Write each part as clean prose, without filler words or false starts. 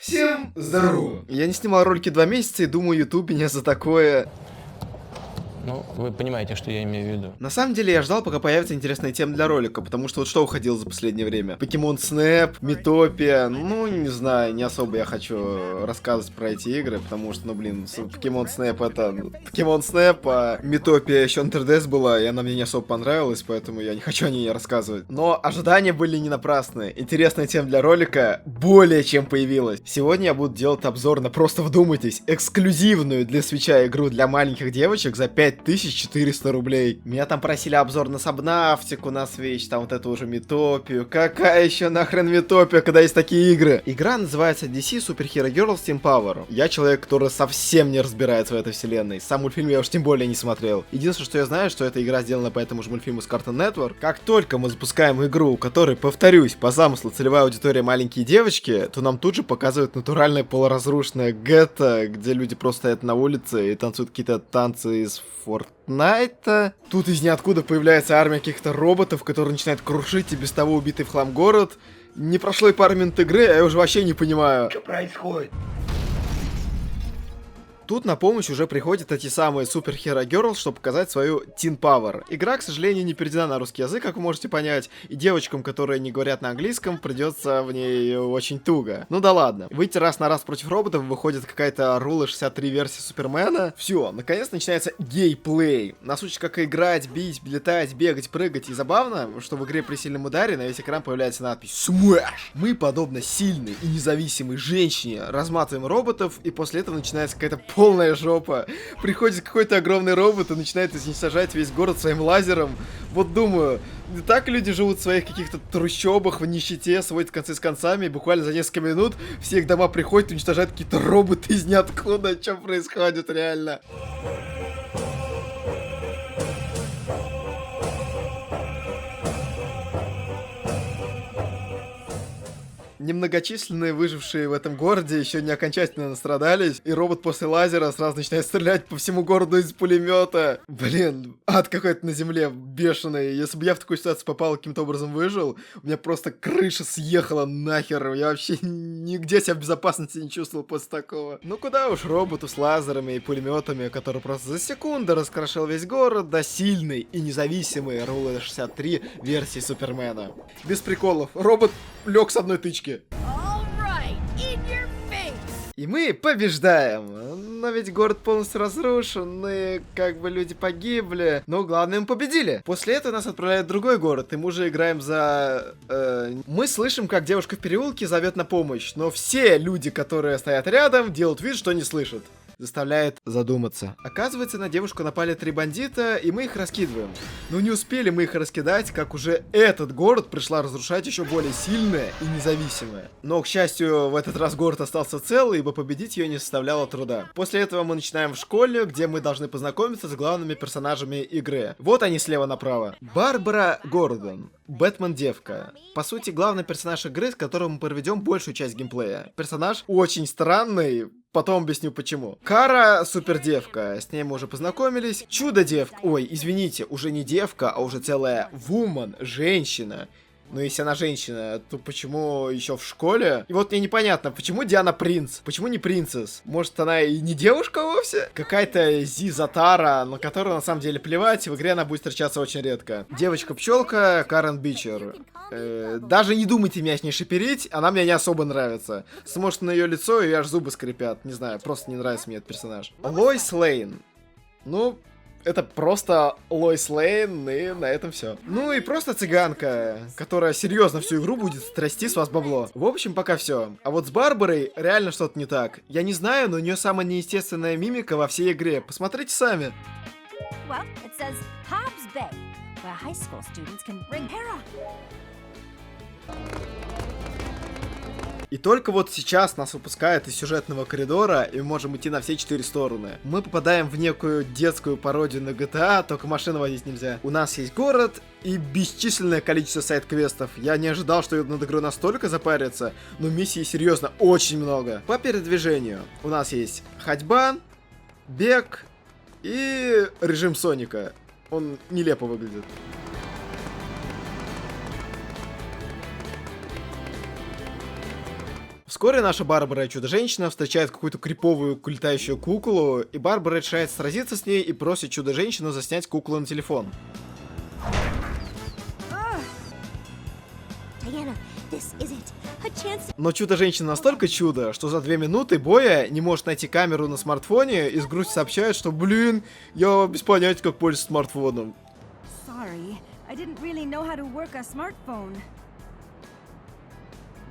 Всем здорово! Я не снимал ролики 2 месяца и думаю, YouTube меня за такое... Ну, вы понимаете, что я имею в виду. На самом деле я ждал, пока появится интересная тема для ролика, потому что вот что уходило за последнее время? Покемон Снэп, Митопия, ну не знаю, не особо я хочу рассказывать про эти игры, потому что, ну блин, Покемон Снэп это Покемон Снэп, а Митопия еще на 3DS была, и она мне не особо понравилась, поэтому я не хочу о ней рассказывать. Но ожидания были не напрасны. Интересная тема для ролика более чем появилась. Сегодня я буду делать обзор на, просто вдумайтесь, эксклюзивную для Свитча игру для маленьких девочек за 5400 рублей. Меня там просили обзор на Сабнавтику, на Switch, там вот эту уже Митопию. Какая еще нахрен Митопия, когда есть такие игры? Игра называется DC Super Hero Girls Team Power. Я человек, который совсем не разбирается в этой вселенной. Сам мультфильм я уж тем более не смотрел. Единственное, что я знаю, что эта игра сделана по этому же мультфильму с Cartoon Network. Как только мы запускаем игру, у которой, повторюсь, по замыслу целевая аудитория маленькие девочки, то нам тут же показывают натуральное полуразрушенное гетто, где люди просто стоят на улице и танцуют какие-то танцы из Фортнайта. Тут из ниоткуда появляется армия каких-то роботов, которые начинают крушить и без того убитый в хлам город. Не прошло и пару минут игры, а я уже вообще не понимаю, что происходит. Тут на помощь уже приходят эти самые Super Hero Girls, чтобы показать свою Teen Power. Игра, к сожалению, не переведена на русский язык, как вы можете понять, и девочкам, которые не говорят на английском, придется в ней очень туго. Ну да ладно. Выйти раз на раз против роботов, выходит какая-то Rule 63 версия Супермена. Все, наконец начинается геймплей. Нас учат, как играть, бить, летать, бегать, прыгать. И забавно, что в игре при сильном ударе на весь экран появляется надпись Smash. Мы, подобно сильной и независимой женщине, разматываем роботов, и после этого начинается какая-то полная жопа. Приходит какой-то огромный робот и начинает изничтожать весь город своим лазером. Вот думаю, так люди живут в своих каких-то трущобах, в нищете, сводят концы с концами, и буквально за несколько минут все их дома приходят и уничтожают какие-то роботы из ниоткуда. Что происходит реально? Немногочисленные выжившие в этом городе еще не окончательно настрадались, и робот после лазера сразу начинает стрелять по всему городу из пулемета. Блин, ад какой-то на земле бешеный. Если бы я в такую ситуацию попал и каким-то образом выжил, у меня просто крыша съехала нахер. Я вообще нигде себя в безопасности не чувствовал после такого. Ну куда уж роботу с лазерами и пулеметами, который просто за секунду раскрошил весь город, до сильной и независимой Rule 63 версии Супермена. Без приколов, робот лег с одной тычки. И мы побеждаем. Но ведь город полностью разрушен, и как бы люди погибли. Но главное, мы победили. После этого нас отправляют в другой город, и мы уже играем за... Мы слышим, как девушка в переулке зовет на помощь, но все люди, которые стоят рядом, делают вид, что не слышат. Заставляет задуматься. Оказывается, на девушку напали 3 бандита, и мы их раскидываем. Но не успели мы их раскидать, как уже этот город пришла разрушать еще более сильная и независимая. Но, к счастью, в этот раз город остался цел, ибо победить ее не составляло труда. После этого мы начинаем в школе, где мы должны познакомиться с главными персонажами игры. Вот они слева направо. Барбара Гордон. Бэтмен-девка. По сути, главный персонаж игры, с которым мы проведем большую часть геймплея. Персонаж очень странный, потом объясню почему. Кара супердевка, с ней мы уже познакомились. Чудо-девка, ой, извините, уже не девка, а уже целая вумен, женщина. Но если она женщина, то почему еще в школе? И вот мне непонятно, почему Диана принц? Почему не принцесс? Может, она и не девушка вовсе? Какая-то Зизатара, на которую на самом деле плевать, в игре она будет встречаться очень редко. Девочка-пчелка Карен Бичер. Даже не думайте меня с ней шиперить, она мне не особо нравится. Смотришь на ее лицо, и аж зубы скрипят. Не знаю, просто не нравится мне этот персонаж. Лойс Лейн. Ну... Это просто Лойс Лейн, и на этом все. Ну и просто цыганка, которая серьезно всю игру будет трясти с вас бабло. В общем, пока все. А вот с Барбарой реально что-то не так. Я не знаю, но у нее самая неестественная мимика во всей игре. Посмотрите сами. Well, it says Hobbs Bay, where high school students can bring Hera. И только вот сейчас нас выпускают из сюжетного коридора, и мы можем идти на все 4 стороны. Мы попадаем в некую детскую пародию на GTA, только машину водить нельзя. У нас есть город и бесчисленное количество сайд-квестов. Я не ожидал, что над игрой настолько запарится, но миссий серьезно очень много. По передвижению у нас есть ходьба, бег и режим Соника. Он нелепо выглядит. Вскоре наша Барбара и Чудо-женщина встречают какую-то криповую летающую куклу, и Барбара решает сразиться с ней и просит Чудо-женщину заснять куклу на телефон. Но Чудо-женщина настолько чудо, что за 2 минуты боя не может найти камеру на смартфоне и с грустью сообщает, что, блин, я без понятия, как пользоваться смартфоном.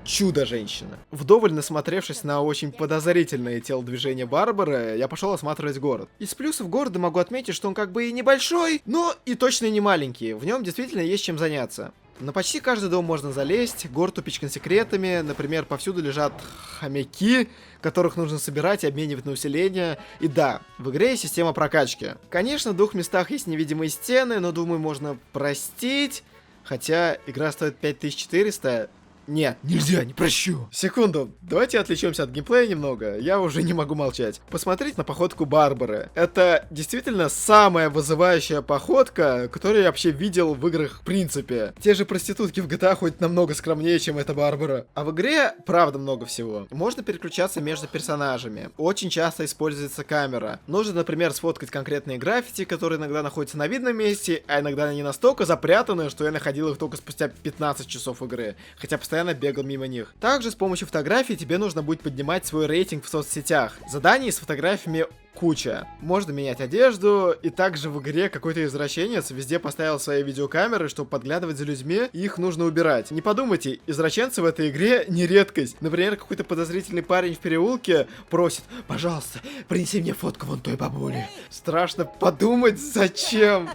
Чудо-женщина. Вдоволь насмотревшись на очень подозрительные телодвижения Барбары, я пошел осматривать город. Из плюсов города могу отметить, что он как бы и небольшой, но и точно не маленький. В нем действительно есть чем заняться. На почти каждый дом можно залезть, город упичкан секретами, например, повсюду лежат хомяки, которых нужно собирать и обменивать на усиление. И да, в игре есть система прокачки. Конечно, в 2 местах есть невидимые стены, но думаю, можно простить. Хотя игра стоит 5400. Нет, нельзя, не прощу. Секунду, давайте отвлечемся от геймплея немного, я уже не могу молчать. Посмотрите на походку Барбары. Это действительно самая вызывающая походка, которую я вообще видел в играх в принципе. Те же проститутки в GTA хоть намного скромнее, чем эта Барбара. А в игре, правда, много всего. Можно переключаться между персонажами. Очень часто используется камера. Нужно, например, сфоткать конкретные граффити, которые иногда находятся на видном месте, а иногда они настолько запрятаны, что я находил их только спустя 15 часов игры. Хотя постоянно бегал мимо них. Также с помощью фотографий тебе нужно будет поднимать свой рейтинг в соцсетях. Заданий с фотографиями куча. Можно менять одежду, и также в игре какой-то извращенец везде поставил свои видеокамеры, чтобы подглядывать за людьми, и их нужно убирать. Не подумайте, извращенцы в этой игре не редкость. Например, какой-то подозрительный парень в переулке просит: пожалуйста, принеси мне фотку вон той бабули. Страшно подумать, зачем.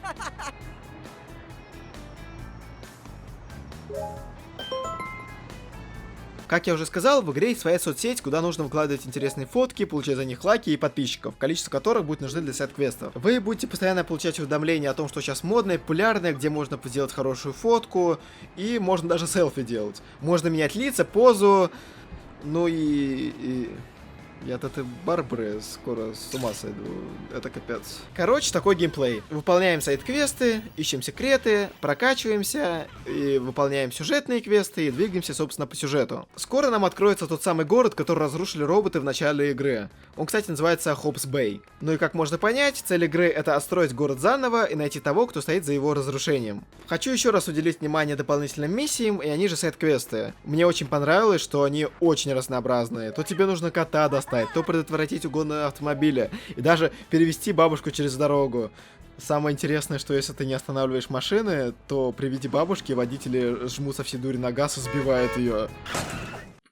Как я уже сказал, в игре есть своя соцсеть, куда нужно выкладывать интересные фотки, получать за них лайки и подписчиков, количество которых будет нужны для сайт-квестов. Вы будете постоянно получать уведомления о том, что сейчас модное, популярное, где можно сделать хорошую фотку, и можно даже селфи делать. Можно менять лица, позу, ну и... Я от этой Барбары скоро с ума сойду. Это капец. Короче, такой геймплей. Выполняем сайт-квесты, ищем секреты, прокачиваемся, и выполняем сюжетные квесты, и двигаемся, собственно, по сюжету. Скоро нам откроется тот самый город, который разрушили роботы в начале игры. Он, кстати, называется Хопс Бэй. Ну и как можно понять, цель игры — это отстроить город заново и найти того, кто стоит за его разрушением. Хочу еще раз уделить внимание дополнительным миссиям, и они же сайт-квесты. Мне очень понравилось, что они очень разнообразные. То тебе нужно кота достать, то предотвратить угон автомобиля, и даже перевести бабушку через дорогу. Самое интересное, что если ты не останавливаешь машины, то при виде бабушки водители жмут со всей дури на газ и сбивают ее.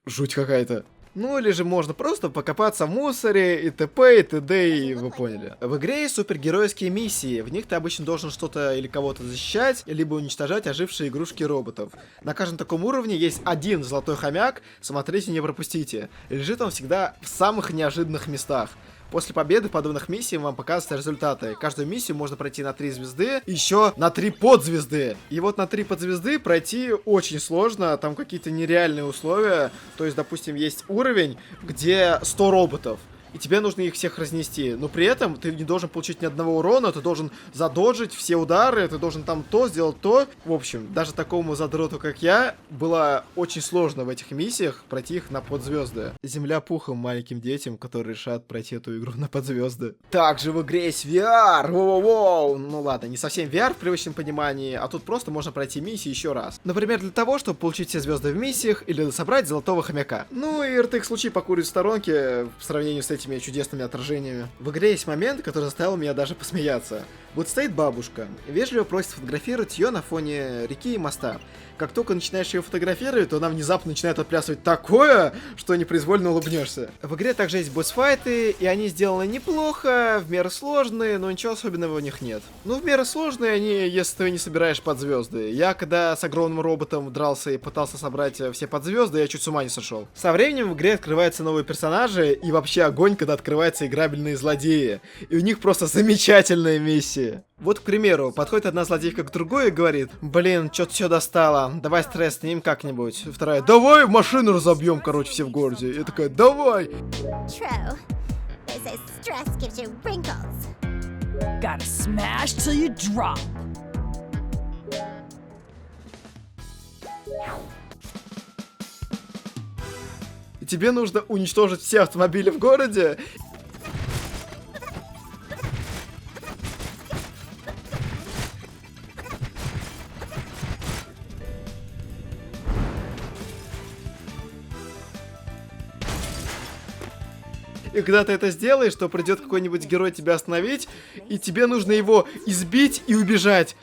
Жуть какая-то. Ну или же можно просто покопаться в мусоре и т.п. и т.д. и вы поняли. В игре есть супергеройские миссии. В них ты обычно должен что-то или кого-то защищать, либо уничтожать ожившие игрушки роботов. На каждом таком уровне есть один золотой хомяк, смотрите, не пропустите. Лежит он всегда в самых неожиданных местах. После победы подобных миссий вам показываются результаты. Каждую миссию можно пройти на 3 звезды, еще на 3 подзвезды. И вот на 3 подзвезды пройти очень сложно, там какие-то нереальные условия. То есть, допустим, есть уровень, где 100 роботов. И тебе нужно их всех разнести. Но при этом ты не должен получить ни одного урона, ты должен задоджить все удары, ты должен там то сделать, то. В общем, даже такому задроту, как я, было очень сложно в этих миссиях пройти их на подзвезды. Земля пухом маленьким детям, которые решат пройти эту игру на подзвезды. Также в игре есть VR! Воу-воу-воу! Ну ладно, не совсем VR в привычном понимании, а тут просто можно пройти миссии еще раз. Например, для того, чтобы получить все звезды в миссиях или собрать золотого хомяка. Ну и RTX-лучи покурить в сторонке в сравнении с этими чудесными отражениями. В игре есть момент, который заставил меня даже посмеяться. Вот стоит бабушка, вежливо просит сфотографировать ее на фоне реки и моста. Как только начинаешь ее фотографировать, то она внезапно начинает отплясывать такое, что непроизвольно улыбнешься. В игре также есть босс-файты, и они сделаны неплохо, в меру сложные, но ничего особенного в них нет. Ну, в меру сложные они, если ты не собираешь подзвезды. Я, когда с огромным роботом дрался и пытался собрать все подзвезды, я чуть с ума не сошел. Со временем в игре открываются новые персонажи, и вообще огонь, когда открываются играбельные злодеи. И у них просто замечательная миссия. Вот, к примеру, подходит одна злодейка к другой и говорит: блин, что-то все достало, давай стресс снимем как-нибудь. Вторая: давай машину разобьем, короче, все в городе. Я такая: давай. тебе нужно уничтожить все автомобили в городе. И когда ты это сделаешь, то придет какой-нибудь герой тебя остановить, и тебе нужно его избить и убежать.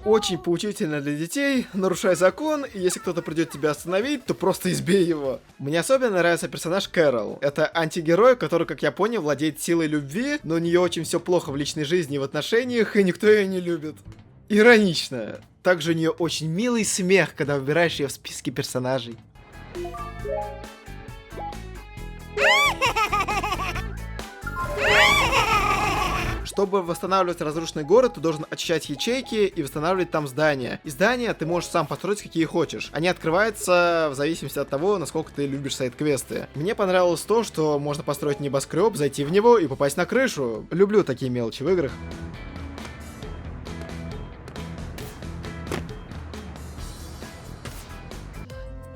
Очень поучительно для детей, нарушай закон, и если кто-то придет тебя остановить, то просто избей его. Мне особенно нравится персонаж Кэрол. Это антигерой, который, как я понял, владеет силой любви, но у нее очень все плохо в личной жизни и в отношениях, и никто ее не любит. Иронично. Также у нее очень милый смех, когда выбираешь ее в списке персонажей. Чтобы восстанавливать разрушенный город, ты должен очищать ячейки и восстанавливать там здания. И здания ты можешь сам построить, какие хочешь. Они открываются в зависимости от того, насколько ты любишь сайд-квесты. Мне понравилось то, что можно построить небоскреб, зайти в него и попасть на крышу. Люблю такие мелочи в играх.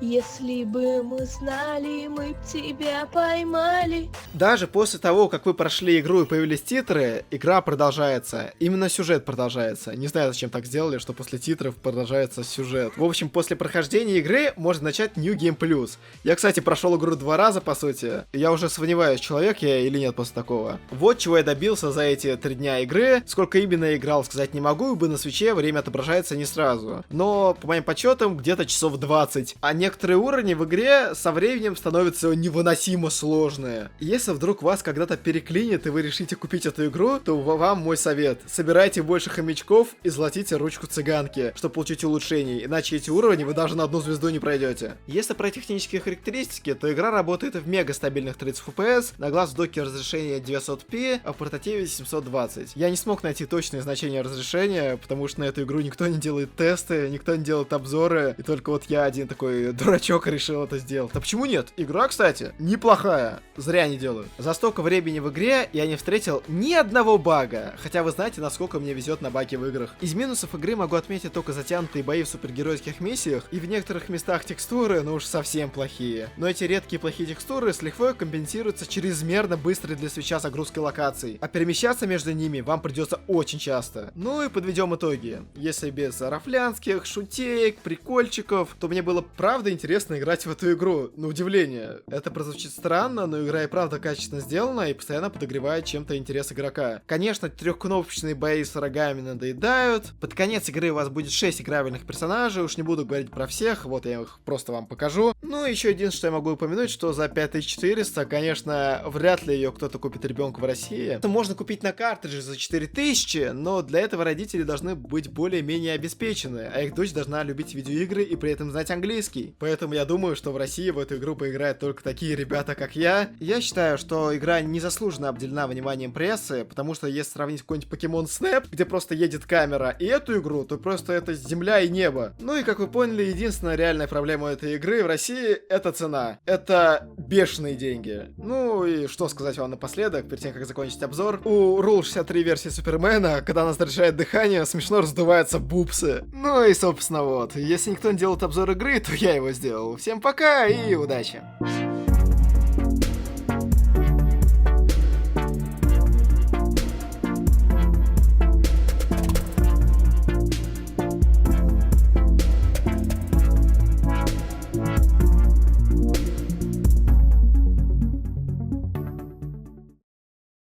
Если бы мы знали, мы б тебя поймали. Даже после того, как вы прошли игру и появились титры, игра продолжается. Именно сюжет продолжается. Не знаю, зачем так сделали, что после титров продолжается сюжет. В общем, после прохождения игры можно начать New Game Plus. Я, кстати, прошел игру 2 раза, по сути. Я уже сомневаюсь, человек я или нет после такого. Вот чего я добился за эти 3 дня игры. Сколько именно я играл, сказать не могу, ибо на свитче время отображается не сразу. Но, по моим подсчетам, где-то часов 20. А некоторые уровни в игре со временем становятся невыносимо сложные. Если вдруг вас когда-то переклинит и вы решите купить эту игру, то вам мой совет. Собирайте больше хомячков и золотите ручку цыганки, чтобы получить улучшений, иначе эти уровни вы даже на 1 звезду не пройдете. Если про технические характеристики, то игра работает в мега стабильных 30 FPS, на глаз в доке разрешение 900p, а в портативе 720. Я не смог найти точные значения разрешения, потому что на эту игру никто не делает тесты, никто не делает обзоры, и только вот я один такой дурачок решил это сделать. А почему нет? Игра, кстати, неплохая. Зря не делают. За столько времени в игре я не встретил ни одного бага, хотя вы знаете, насколько мне везет на баги в играх. Из минусов игры могу отметить только затянутые бои в супергеройских миссиях, и в некоторых местах текстуры, ну уж совсем плохие. Но эти редкие плохие текстуры с лихвой компенсируются чрезмерно быстрой для свитча загрузкой локаций, а перемещаться между ними вам придется очень часто. Ну и подведем итоги. Если без рафлянских, шутеек, прикольчиков, то мне было правда интересно играть в эту игру, на удивление. Это прозвучит странно, но игра и правда качественно сделана и постоянно подогревает чем-то интерес игрока. Конечно, трехкнопочные бои с врагами надоедают. Под конец игры у вас будет 6 играбельных персонажей, уж не буду говорить про всех, вот я их просто вам покажу. Ну и еще единственное, что я могу упомянуть, что за 5400, конечно, вряд ли ее кто-то купит ребенку в России. Это можно купить на картридже за 4000, но для этого родители должны быть более-менее обеспечены, а их дочь должна любить видеоигры и при этом знать английский. Поэтому я думаю, что в России в эту игру поиграют только такие ребята, как я. Я считаю, что игра незаслуженно обделена вниманием прессы, потому что если сравнить какой-нибудь Pokemon Snap, где просто едет камера, и эту игру, то просто это земля и небо. Ну и как вы поняли, единственная реальная проблема этой игры в России — это цена. Это бешеные деньги. Ну и что сказать вам напоследок, перед тем, как закончить обзор. У Rule 63 версии Супермена, когда она задержает дыхание, смешно раздуваются бупсы. Ну и собственно вот, если никто не делает обзор игры, то я его сделал. Всем пока и удачи!